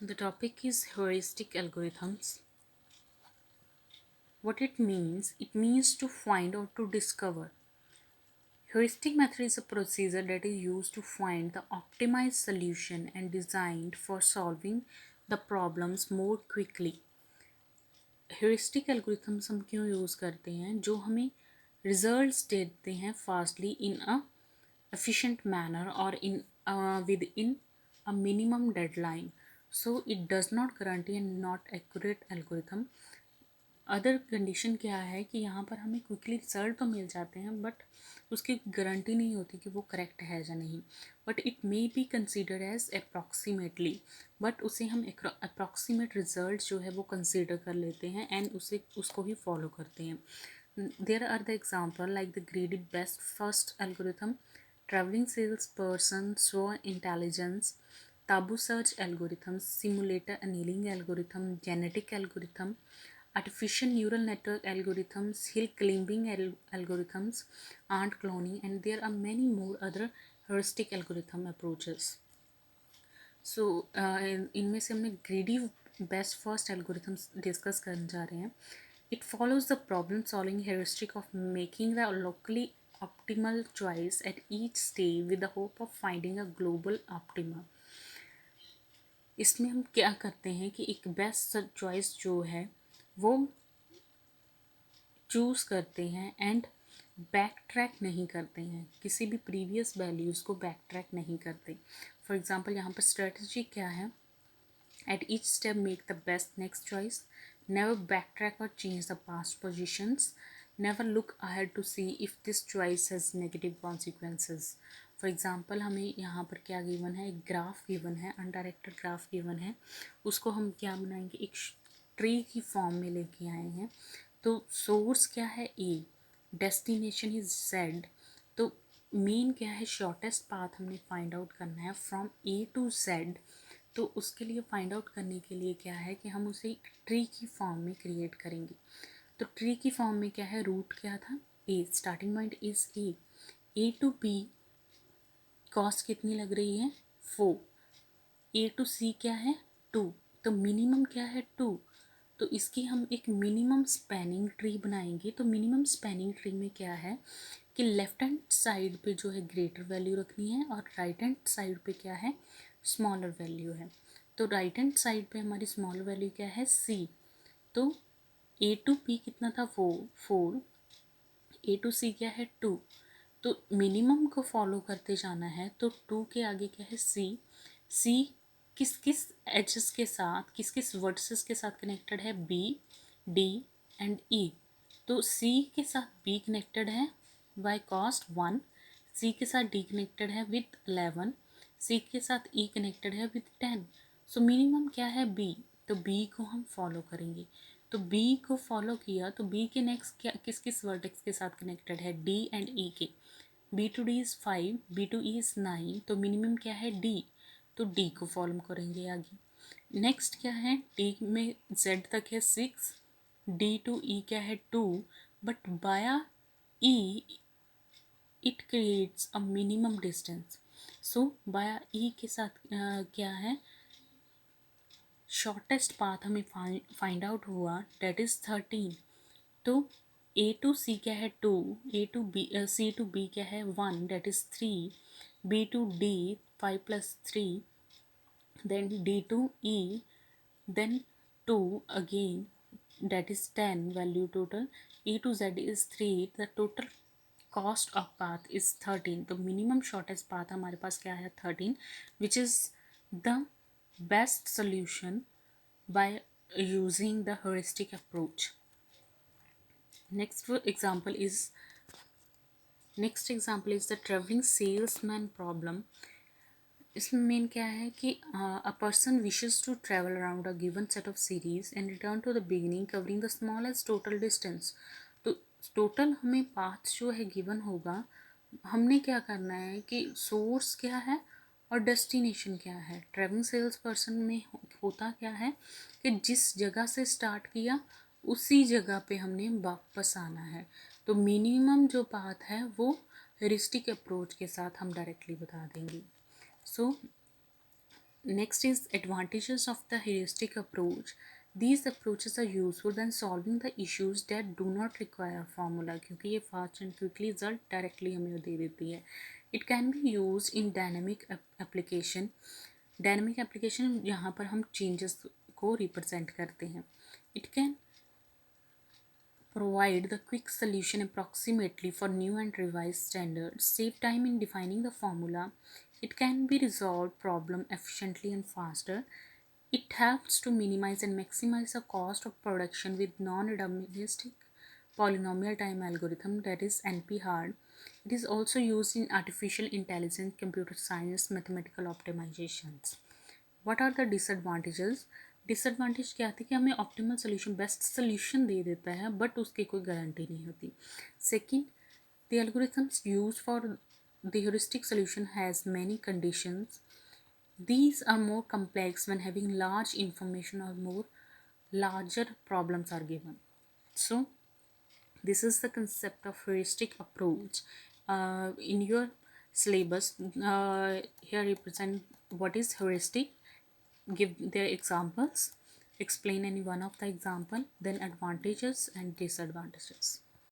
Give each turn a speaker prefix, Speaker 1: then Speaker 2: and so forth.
Speaker 1: The topic is heuristic algorithms. What it means to find or to discover. Heuristic method is a procedure that is used to find the optimized solution and designed for solving the problems more quickly. Heuristic algorithms हम क्यों use करते हैं? जो हमें results देते हैं fastly in a efficient manner or in within a minimum deadline. So it does not guarantee a not accurate algorithm. Other condition क्या है कि यहाँ पर हमें क्विकली रिजल्ट तो मिल जाते हैं बट उसकी गारंटी नहीं होती कि वो करेक्ट है या नहीं. But it may be considered as approximately, but उसे हम अप्रॉक्सीमेट रिजल्ट जो है वो कंसिडर कर लेते हैं एंड उसको ही फॉलो करते हैं. There are the example like the greedy best first algorithm, traveling salesperson, show intelligence, tabu search algorithms, simulator annealing algorithm, genetic algorithm, artificial neural network algorithms, hill climbing algorithms, ant cloning, and there are many more other heuristic algorithm approaches. So इनमें से हमने greedy best first algorithms discuss करने जा रहे हैं. It follows the problem solving heuristic of making the locally optimal choice at each stage with the hope of finding a global optima. इसमें हम क्या करते हैं कि एक बेस्ट चॉइस जो है वो चूज़ करते हैं एंड बैक ट्रैक नहीं करते हैं, किसी भी प्रीवियस वैल्यूज़ को बैक ट्रैक नहीं करते. फॉर एग्जांपल यहाँ पर स्ट्रेटजी क्या है? At each step make the best next choice, never back track और change the past positions, never look ahead to see if this choice has negative consequences. For example हमें यहाँ पर क्या given है? एक ग्राफ गिवन है, undirected graph given है. उसको हम क्या बनाएंगे? एक ट्री की फॉर्म में लेके आए हैं. तो सोर्स क्या है? ए, डेस्टिनेशन इज जेड. तो मेन क्या है? शॉर्टेस्ट पाथ हमने फाइंड आउट करना है फ्रॉम ए टू जेड. तो उसके लिए फाइंड आउट करने के लिए क्या है कि हम उसे एक ट्री की फॉर्म में क्रिएट करेंगे. तो ट्री की फॉर्म में क्या है? रूट क्या था? A, starting point is A to B cost कितनी लग रही है? 4. ए टू सी क्या है? 2. तो मिनिमम क्या है? 2. तो इसकी हम एक मिनिमम स्पैनिंग ट्री बनाएंगे. तो मिनिमम स्पैनिंग ट्री में क्या है कि लेफ्ट हैंड साइड पे जो है ग्रेटर वैल्यू रखनी है और राइट हैंड साइड पे क्या है? स्मॉलर वैल्यू है. तो राइट हैंड साइड पे हमारी स्मॉलर वैल्यू क्या है? सी. तो ए टू पी कितना था? 4. ए टू सी क्या है? 2. तो मिनिमम को फॉलो करते जाना है. तो 2 के आगे क्या है? सी. सी किस किस एजेस के साथ, किस किस वर्ड्सेस के साथ कनेक्टेड है? बी, डी एंड ई. तो सी के साथ बी कनेक्टेड है बाय कॉस्ट 1. सी के साथ डी कनेक्टेड है विथ 11. सी के साथ ई कनेक्टेड है विथ 10. सो मिनिमम क्या है? बी. तो बी को हम फॉलो करेंगे. तो बी को फॉलो किया तो बी के नेक्स्ट क्या, किस किस वर्टेक्स के साथ कनेक्टेड है? डी एंड ई के. B to D is 5, B to E is 9. तो मिनिमम क्या है? डी. तो डी को फॉलो करेंगे आगे. नेक्स्ट क्या है? डी में जेड तक है 6. डी टू ई क्या है? 2. But via E it creates a minimum distance. So via E के साथ क्या है? शॉर्टेस्ट पाथ हमें फाइंड आउट हुआ, डेट इज़ 13. तो ए टू सी क्या है? 2. A to B, C to B क्या है? 1, that is 3. B to D 5 + 3. then d to e, then 2 again, that is 10 value total. E to z is 3. the total cost of path is 13. तो minimum shortest path हमारे पास क्या है? 13, which is the best solution by using the heuristic approach. Next example is the traveling salesman problem. इसमें main क्या है कि a person wishes to travel around a given set of series and return to the beginning covering the smallest total distance. तो total हमें path जो है given होगा. हमने क्या करना है कि सोर्स क्या है और डेस्टिनेशन क्या है. ट्रैवलिंग सेल्स पर्सन में होता क्या है कि जिस जगह से स्टार्ट किया उसी जगह पे हमने वापस आना है. तो मिनिमम जो पाथ है वो हेरिस्टिक अप्रोच के साथ हम डायरेक्टली बता देंगे. So Next is advantages of the heuristic approach. These approaches are useful when solving the issues that do not require formula, क्योंकि ये fast and quickly result directly हमें दे देती है. It can be used in dynamic application. Dynamic application यहाँ पर हम changes को represent करते हैं. It can provide the quick solution approximately for new and revised standards, save time in defining the formula. It can be resolved problem efficiently and faster. It helps to minimize and maximize the cost of production with non-deterministic polynomial time algorithm, that is NP-hard. It is also used in artificial intelligence, computer science, mathematical optimizations. What are the disadvantages? Disadvantage क्या थी कि हमें optimal solution best solution दे देता है but उसकी कोई guarantee नहीं होती. Second, the algorithms use for the heuristic solution has many conditions. These are more complex when having large information or more larger problems are given. So this is the concept of heuristic approach. In your syllabus, here represent what is heuristic, give their examples, explain any one of the example, then advantages and disadvantages.